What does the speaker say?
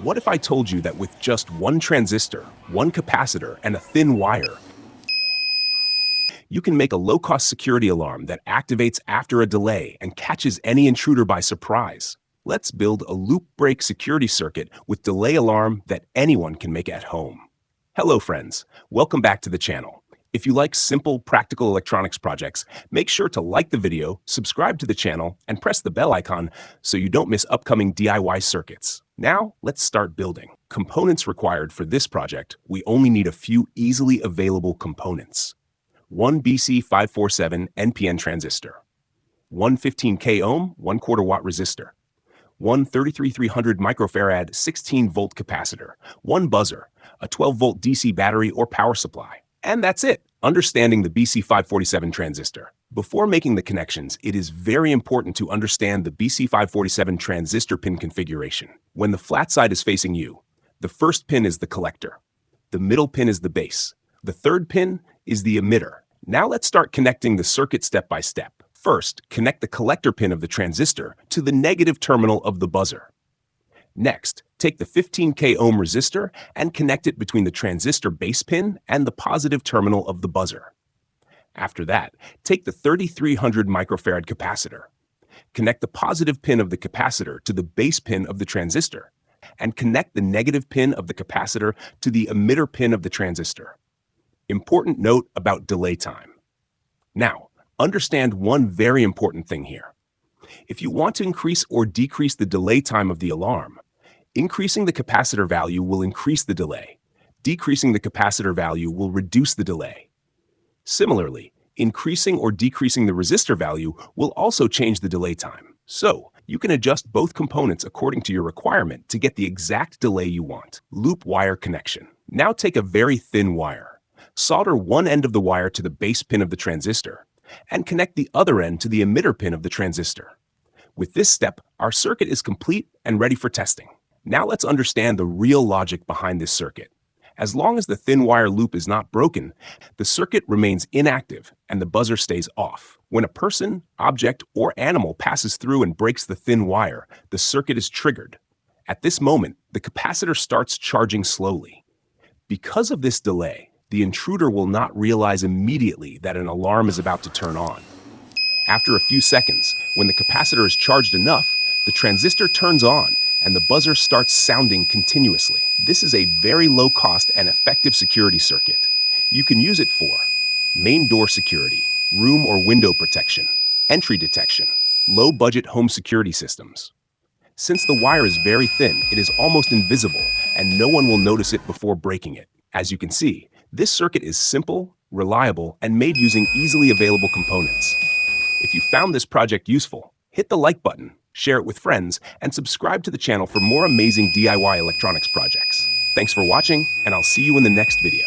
What if I told you that with just one transistor, one capacitor, and a thin wire, you can make a low-cost security alarm that activates after a delay and catches any intruder by surprise? Let's build a loop break security circuit with delay alarm that anyone can make at home. Hello friends, welcome back to the channel. If you like simple, practical electronics projects, make sure to like the video, subscribe to the channel, and press the bell icon so you don't miss upcoming DIY circuits. Now, let's start building. Components required for this project, we only need a few easily available components. One BC547 NPN transistor, one 15K ohm, 1/4 watt resistor, one 33300 microfarad 16-volt capacitor, one buzzer, a 12-volt DC battery or power supply. And that's it. Understanding the BC547 transistor. Before making the connections, it is very important to understand the BC547 transistor pin configuration. When the flat side is facing you, the first pin is the collector. The middle pin is the base. The third pin is the emitter. Now let's start connecting the circuit step by step. First, connect the collector pin of the transistor to the negative terminal of the buzzer. Next, take the 15K ohm resistor and connect it between the transistor base pin and the positive terminal of the buzzer. After that, take the 3300 microfarad capacitor. Connect the positive pin of the capacitor to the base pin of the transistor, and connect the negative pin of the capacitor to the emitter pin of the transistor. Important note about delay time. Now, understand one very important thing here. If you want to increase or decrease the delay time of the alarm, increasing the capacitor value will increase the delay. Decreasing the capacitor value will reduce the delay. Similarly, increasing or decreasing the resistor value will also change the delay time. So, you can adjust both components according to your requirement to get the exact delay you want. Loop wire connection. Now take a very thin wire. Solder one end of the wire to the base pin of the transistor, and connect the other end to the emitter pin of the transistor. With this step, our circuit is complete and ready for testing. Now let's understand the real logic behind this circuit. As long as the thin wire loop is not broken, the circuit remains inactive and the buzzer stays off. When a person, object, or animal passes through and breaks the thin wire, the circuit is triggered. At this moment, the capacitor starts charging slowly. Because of this delay, the intruder will not realize immediately that an alarm is about to turn on. After a few seconds, when the capacitor is charged enough, the transistor turns on and the buzzer starts sounding continuously. This is a very low-cost and effective security circuit. You can use it for main door security, room or window protection, entry detection, low-budget home security systems. Since the wire is very thin, it is almost invisible and no one will notice it before breaking it. As you can see, this circuit is simple, reliable, and made using easily available components. If you found this project useful, hit the like button, share it with friends, and subscribe to the channel for more amazing DIY electronics projects. Thanks for watching, and I'll see you in the next video.